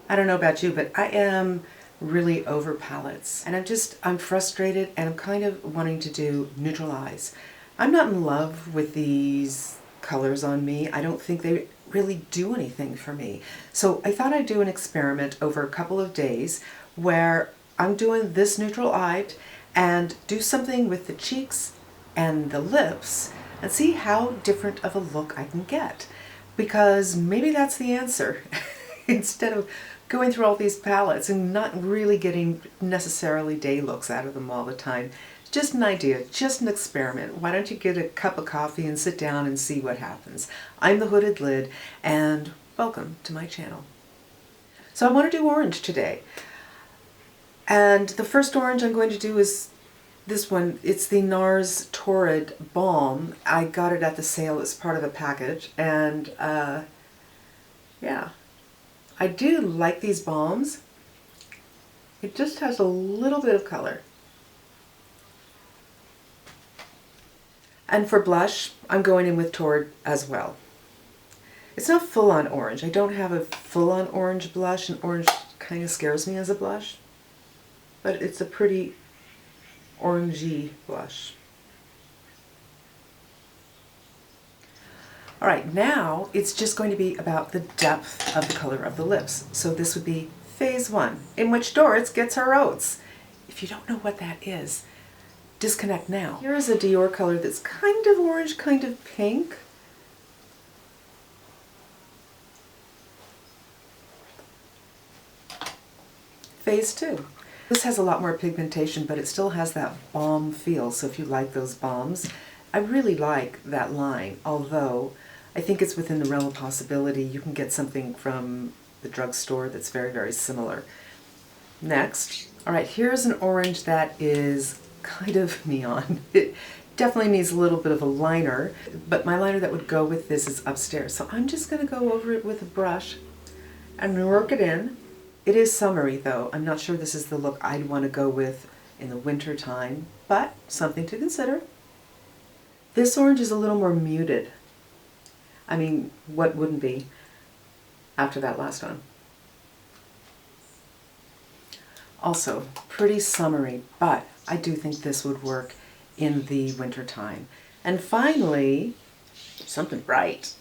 I don't know about you, but I am really over palettes. And I'm frustrated and I'm kind of wanting to do neutral eyes. I'm not in love with these colors on me. I don't think they really do anything for me. So I thought I'd do an experiment over a couple of days where I'm doing this neutral eyed and do something with the cheeks and the lips and see how different of a look I can get. Because maybe that's the answer. Instead of going through all these palettes and not really getting necessarily day looks out of them all the time. Just an idea, just an experiment. Why don't you get a cup of coffee and sit down and see what happens? I'm the Hooded Lid, and welcome to my channel. So I want to do orange today. And the first orange I'm going to do is this one. It's the NARS Torrid Balm. I got it at the sale as part of a package, and yeah. I do like these balms. It just has a little bit of color. And for blush, I'm going in with Torrid as well. It's not full-on orange. I don't have a full-on orange blush, and orange kind of scares me as a blush. But it's a pretty orangey blush. All right, now it's just going to be about the depth of the color of the lips. So this would be phase one, in which Doris gets her oats. If you don't know what that is, disconnect now. Here is a DIOR color that's kind of orange, kind of pink. Phase two. This has a lot more pigmentation, but it still has that balm feel. So if you like those balms, I really like that line, although I think it's within the realm of possibility. You can get something from the drugstore that's very, very similar. Next, all right, here's an orange that is kind of neon. It definitely needs a little bit of a liner, but my liner that would go with this is upstairs. So I'm just going to go over it with a brush and work it in. It is summery though. I'm not sure this is the look I'd want to go with in the winter time, but something to consider. This orange is a little more muted. I mean, what wouldn't be after that last one? Also, pretty summery, but I do think this would work in the winter time. And finally, something bright.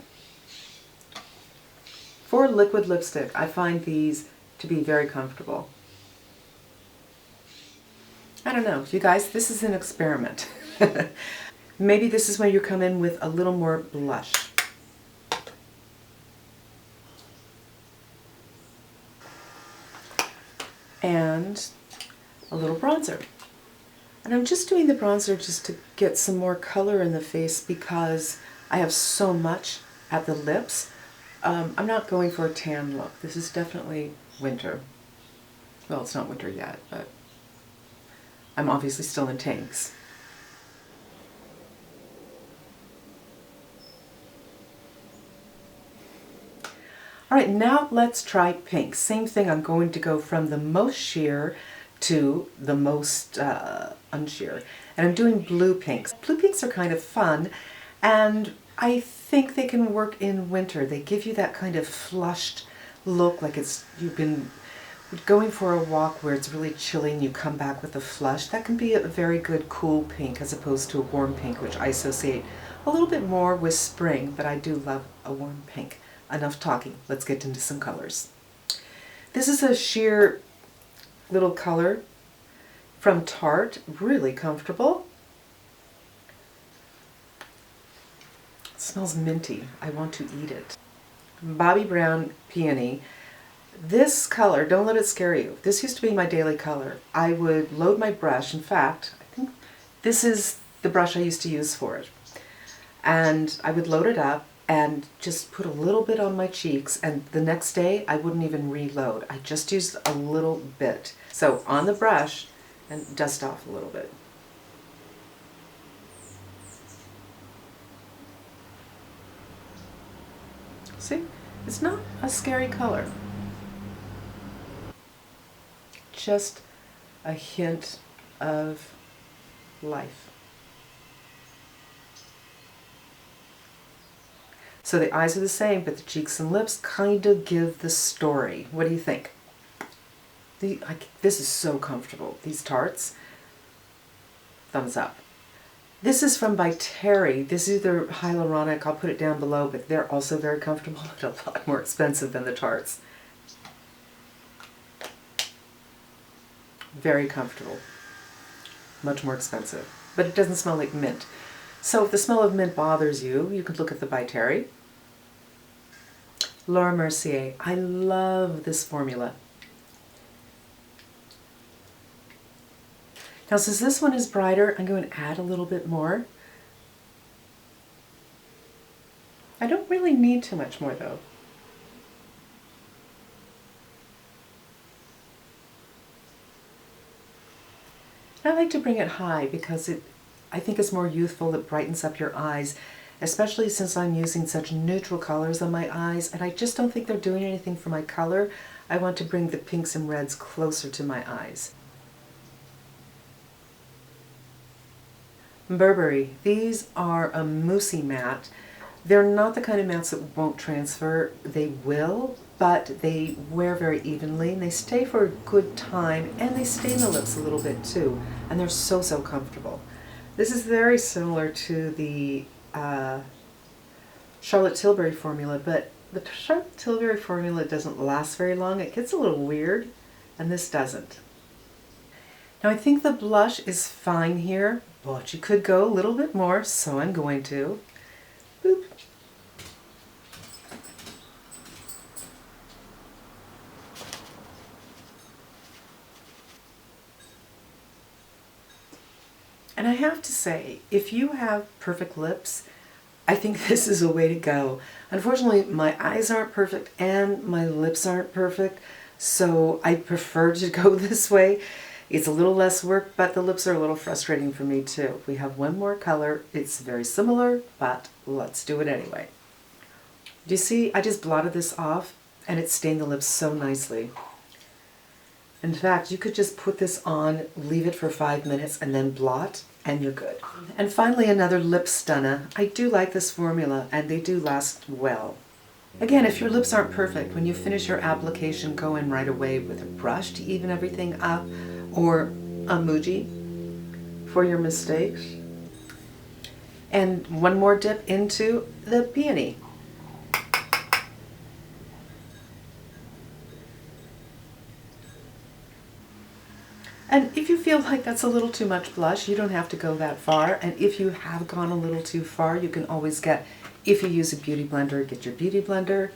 For liquid lipstick, I find these to be very comfortable. I don't know, you guys, this is an experiment. Maybe this is when you come in with a little more blush. And a little bronzer. And I'm just doing the bronzer just to get some more color in the face because I have so much at the lips. I'm not going for a tan look. This is definitely winter. Well, it's not winter yet, but I'm obviously still in tanks. All right, now let's try pink. Same thing, I'm going to go from the most sheer to the most unsheer. And I'm doing blue pinks. Blue pinks are kind of fun, and I think they can work in winter. They give you that kind of flushed look, like you've been going for a walk where it's really chilly and you come back with a flush. That can be a very good cool pink as opposed to a warm pink, which I associate a little bit more with spring, but I do love a warm pink. Enough talking, let's get into some colors. This is a sheer little color from Tarte, really comfortable. It smells minty, I want to eat it. Bobbi Brown Peony. This color, don't let it scare you. This used to be my daily color. I would load my brush, in fact, I think this is the brush I used to use for it. And I would load it up and just put a little bit on my cheeks, and the next day I wouldn't even reload. I just used a little bit. So on the brush, and dust off a little bit. See, it's not a scary color. Just a hint of life. So the eyes are the same, but the cheeks and lips kind of give the story. What do you think? This is so comfortable. These Tartes, thumbs up. This is from by Terry. This is either hyaluronic, I'll put it down below, but they're also very comfortable, but a lot more expensive than the Tartes. Very comfortable. Much more expensive. But it doesn't smell like mint. So if the smell of mint bothers you, you can look at the by Terry. Laura Mercier. I love this formula. Now since this one is brighter, I'm going to add a little bit more. I don't really need too much more though. I like to bring it high because I think it's more youthful, it brightens up your eyes, especially since I'm using such neutral colors on my eyes, and I just don't think they're doing anything for my color. I want to bring the pinks and reds closer to my eyes. Burberry. These are a moussey matte. They're not the kind of mattes that won't transfer. They will, but they wear very evenly, and they stay for a good time, and they stain the lips a little bit too, and they're so, so comfortable. This is very similar to the Charlotte Tilbury formula, but the Charlotte Tilbury formula doesn't last very long. It gets a little weird, and this doesn't. Now I think the blush is fine here, but you could go a little bit more, so I'm going to. Boop. And I have to say, if you have perfect lips, I think this is a way to go. Unfortunately, my eyes aren't perfect and my lips aren't perfect, so I prefer to go this way. It's a little less work, but the lips are a little frustrating for me too. We have one more color. It's very similar, but let's do it anyway. Do you see, I just blotted this off and it stained the lips so nicely. In fact, you could just put this on, leave it for 5 minutes, and then blot, and you're good. And finally, another lip stunner. I do like this formula, and they do last well. Again, if your lips aren't perfect, when you finish your application, go in right away with a brush to even everything up, or a Muji for your mistakes. And one more dip into the peony. And if you feel like that's a little too much blush, you don't have to go that far. And if you have gone a little too far, you can always get, if you use a beauty blender, get your beauty blender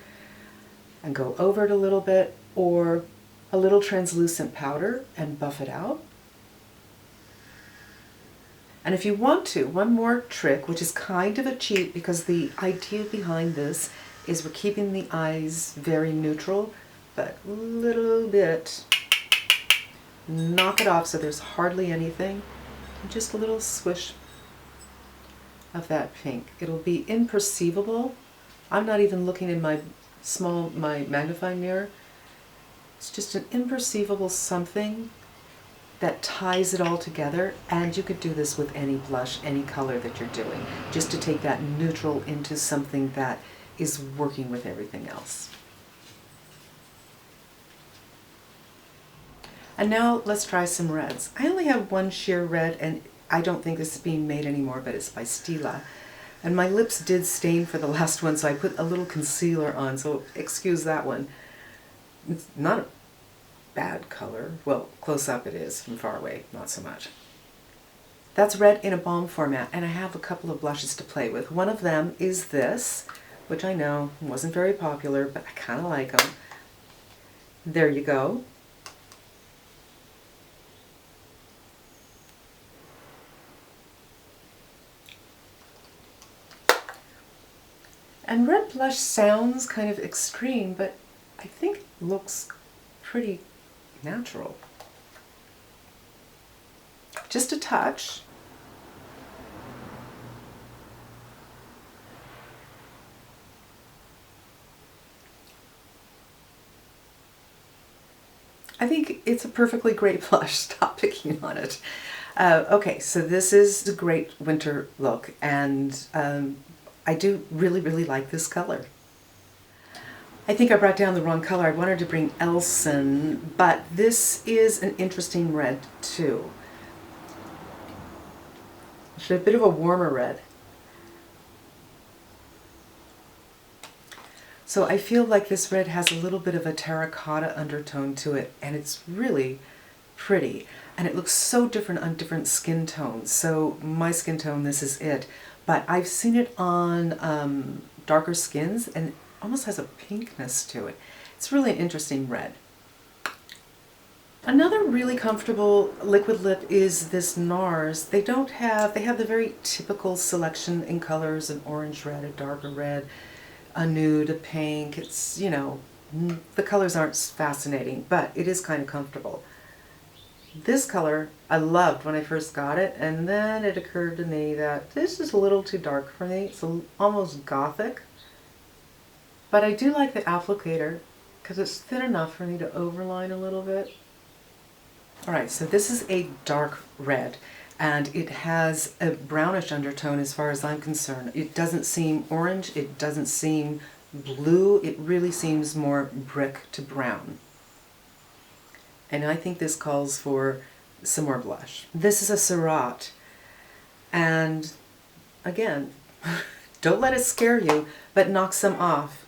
and go over it a little bit, or a little translucent powder and buff it out. And if you want to, one more trick, which is kind of a cheat because the idea behind this is we're keeping the eyes very neutral, but a little bit. Knock it off so there's hardly anything. Just a little swish of that pink. It'll be imperceivable. I'm not even looking in my magnifying mirror. It's just an imperceivable something that ties it all together, and you could do this with any blush, any color that you're doing, just to take that neutral into something that is working with everything else. And now let's try some reds. I only have one sheer red, and I don't think this is being made anymore, but it's by STILA. And my lips did stain for the last one, so I put a little concealer on, so excuse that one. It's not a bad color. Well, close up it is, from far away, not so much. That's red in a balm format, and I have a couple of blushes to play with. One of them is this, which I know wasn't very popular, but I kind of like them. There you go. And red blush sounds kind of extreme, but I think it looks pretty natural. Just a touch. I think it's a perfectly great blush. Stop picking on it. Okay, so this is a great winter look, and I do really, really like this color. I think I brought down the wrong color. I wanted to bring Elson, but this is an interesting red too. It's a bit of a warmer red. So I feel like this red has a little bit of a terracotta undertone to it, and it's really pretty. And it looks so different on different skin tones. So my skin tone, this is it. But I've seen it on darker skins, and it almost has a pinkness to it. It's really an interesting red. Another really comfortable liquid lip is this NARS. They have the very typical selection in colors: an orange red, a darker red, a nude, a pink. It's, you know, the colors aren't fascinating, but it is kind of comfortable. This color I loved when I first got it, and then it occurred to me that this is a little too dark for me. It's almost gothic. But I do like the applicator because it's thin enough for me to overline a little bit. Alright, so this is a dark red, and it has a brownish undertone as far as I'm concerned. It doesn't seem orange, it doesn't seem blue, it really seems more brick to brown. And I think this calls for some more blush. This is a Surratt, and again, don't let it scare you, but knock some off.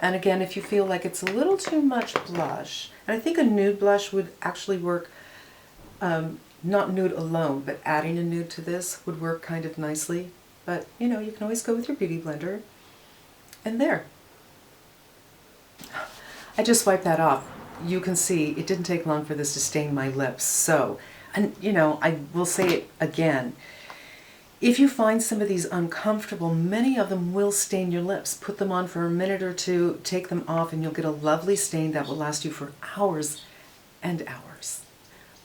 And again, if you feel like it's a little too much blush, and I think a nude blush would actually work, not nude alone, but adding a nude to this would work kind of nicely. But, you know, you can always go with your beauty blender. And there. I just wiped that off. You can see it didn't take long for this to stain my lips. So, and you know, I will say it again. If you find some of these uncomfortable, many of them will stain your lips. Put them on for a minute or two, take them off, and you'll get a lovely stain that will last you for hours and hours.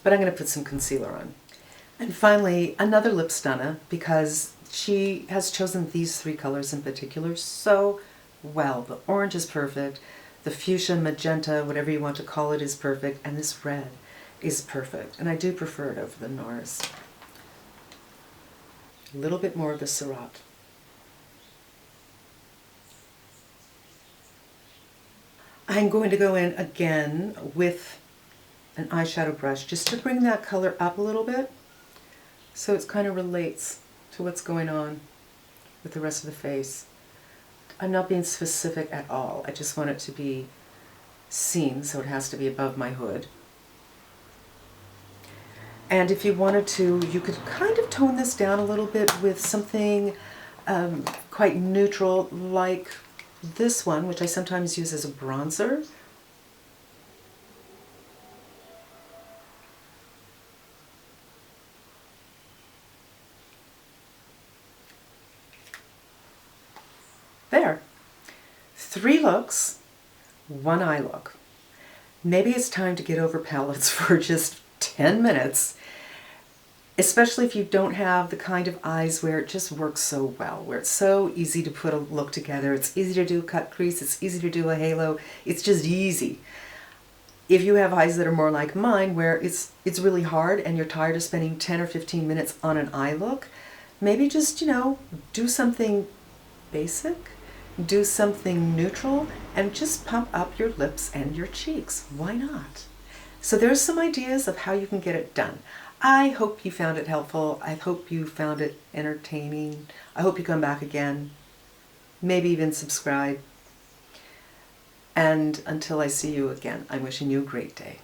But I'm going to put some concealer on. And finally, another lip stunner, because she has chosen these three colors in particular so well. The orange is perfect, the fuchsia, magenta, whatever you want to call it, is perfect, and this red is perfect. And I do prefer it over the NARS. A little bit more of the Surratt. I'm going to go in again with an eyeshadow brush just to bring that color up a little bit so it kind of relates to what's going on with the rest of the face. I'm not being specific at all. I just want it to be seen, so it has to be above my hood. And if you wanted to, you could kind of tone this down a little bit with something quite neutral, like this one, which I sometimes use as a bronzer. There. 3 looks, 1 eye look. Maybe it's time to get over palettes for just 10 minutes, especially if you don't have the kind of eyes where it just works so well, where it's so easy to put a look together. It's easy to do a cut crease, it's easy to do a halo, it's just easy. If you have eyes that are more like mine, where it's really hard and you're tired of spending 10 or 15 minutes on an eye look, maybe just, you know, do something basic, do something neutral, and just pump up your lips and your cheeks. Why not? So there's some ideas of how you can get it done. I hope you found it helpful. I hope you found it entertaining. I hope you come back again. Maybe even subscribe. And until I see you again, I'm wishing you a great day.